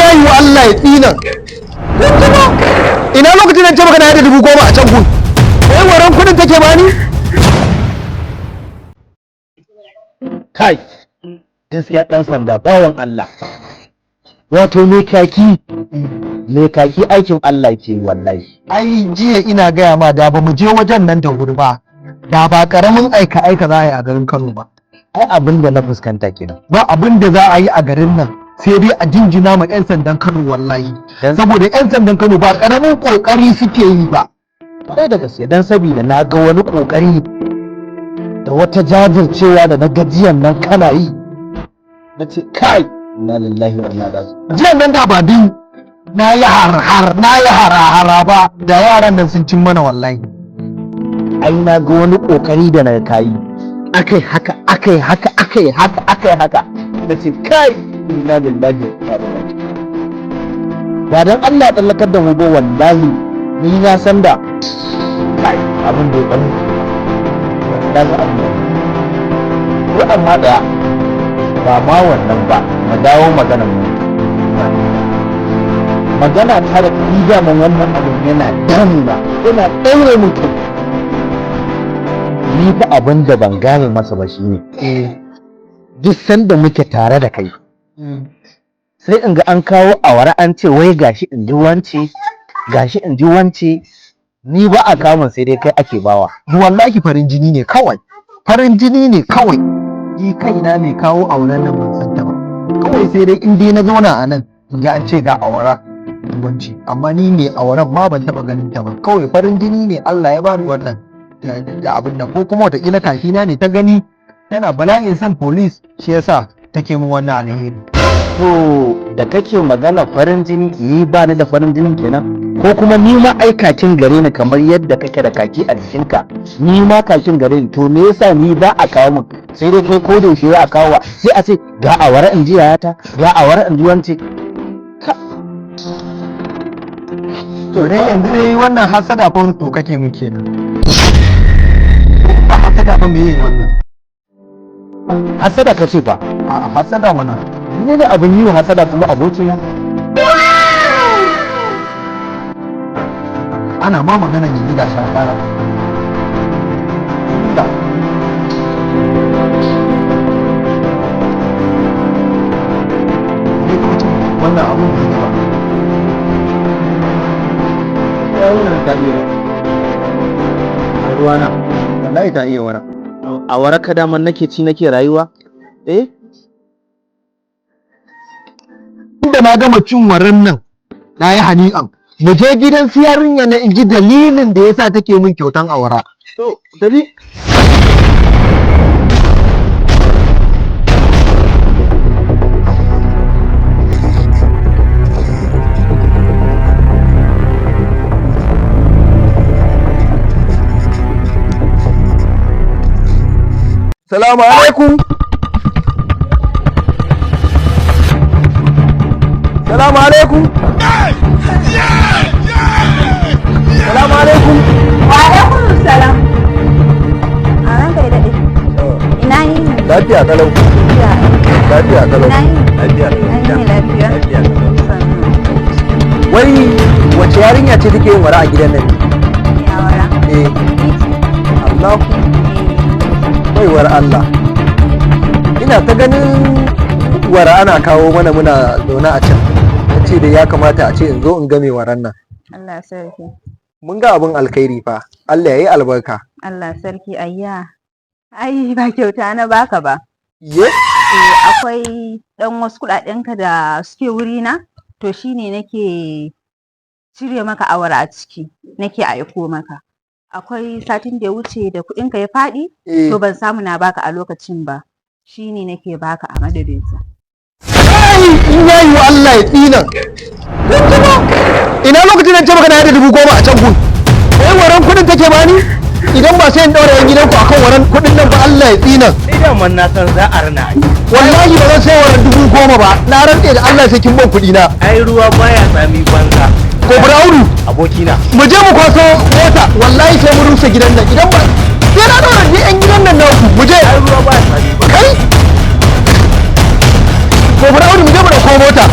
yayi wa Allah ya tsina. Ina lokacin da ce maka na yada 10,000 a can gun. Wai waran kudin take bani? Kai, gaskiya ɗan sanda bawan Allah. Wato me kaki aikin Allah ke wallahi. Ai jiya ina gaya ma da ba mu je wajen nan da wuri ba. Da ba karamin aika za a yi a garin Kano ba. Ai abin da na fuskanta kenan. Ba abin da za a yi a garin nan sai dai a jinjina ma 'yan sandan Kano wallahi. Saboda 'yan sandan Kano ba karamin kokari suke yi ba. Sai da gaske dan saboda na ga wani kokari da wata jajircewa da na gajiyan nan kana yi. Na ce kai inna lillahi wa inna ilaihi raji'un. Jiyan nan da ba din na yi harahara ba da yaran nan sun cin mana wallahi. Ai na ga wani kokari da na kayi. Akai haka. Na ce kai inna lillahi wa inna ilaihi raji'un. Ba dan Allah tsallakar da mu ba wallahi ni na san da kai abin da ya bani. Wallahi Allah. Ko amma daya ba ma wannan ba mu dawo maganar mu. Magana ta da kija man wannan abin yana damuna yana ɗaure mutum. Ni fa abin da ban gane masa ba shine duk sanda muke tare da kai sai in ga an kawo awara an ce wai gashi in ji wance ni ba a kamun sai dai kai ake bawa. Wallahi farin jini ne kawai. Ni kaina ne kawo auren nan ban san ta ba. Kawai sai dai in dai na zauna a nan in ga an ce ga awara wanci, amma ni ne auren ma ban taba ganin ta ba. Kawai farin jini ne Allah ya bani wannan da abin nan, ko kuma wataƙila kakina ne ta gani tana bala'in san police shi yasa take min wannan alheri. To da kake magana farin jini ni ba ni da farin jini kenan, ko kuma ni ma ai kakin gare ni kamar yadda kake da kaki a jikinka ni ma kakin gare ni, to me yasa ni ba a kawo min sai dai kai ko da yaushe a kawo sai a ce ga awara in ji yayata ga awara in ji wance. To dai yanzu dai wannan hasada fa to kake min kenan. Ba hasada ba me yin wannan? Hasada ka ce ba? A hasada wannan. Ni da abin yi wa hasada kuma abokina. Ana ma magana yanzu ga shafara. Wannan abun bai yi ba. Ruwana wallahi ta iya wara a waraka daman nake ci nake rayuwa inda na gama cin waran nan na yi hani'an mu je gidan su yarinya na in ji dalilin da yasa take min kyautan awara. To dali Salamu alaikum. Salamu alaikum. Salamu alaikum. Wa alaikum salam. A ranka ya daɗe. Ina yi? Lafiya kalau. Lafiya kalau. Ina yi? Lafiya. Lafiya. Wai wace yarinya ce take yin wara a gidan nan? Yawara. Allah. Baiwar Allah, ina ta ganin wara ana kawo mana muna zaune a can, na ce da ya kamata a ce in zo in game waran nan. Allah sarki. Mun ga abin alkhairi fa, Allah ya yi albarka. Allah sarki ayya. Ai ba kyauta na baka ba. Ye? Akwai ɗan wasu kuɗaɗenka da suke wurina, to shine nake cire maka awara a ciki, nake aiko maka. Akwai satin da ya wuce da kuɗinka ya faɗi, to ban samu na baka a lokacin ba, shine nake baka a madadinsa. Ai, in yayi wa Allah ya tsina. Ina lokacin da ce maka na yada 10,000 a can gun. Wai waran kuɗin take bani? Idan ba sai in ɗaura yan gidanku akan waran kuɗin nan ba Allah ya tsina. Ni da man na san za a rana ai. Wallahi ba zan sai waran 10,000 ba. Na rantse da Allah sai kin ban kuɗi na. Ai ruwa baya tsami banza. Ko Braunu, abokina. Mu je mu kwaso mota, wallahi sai mu rusa gidan nan. Idan ba sai na ɗaura ni yan gidan nan naku. Mu je. Ai ruwa baya tsami banza. Kai? Ko Braunu mu je mu ɗauko mota.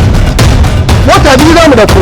za mu dauko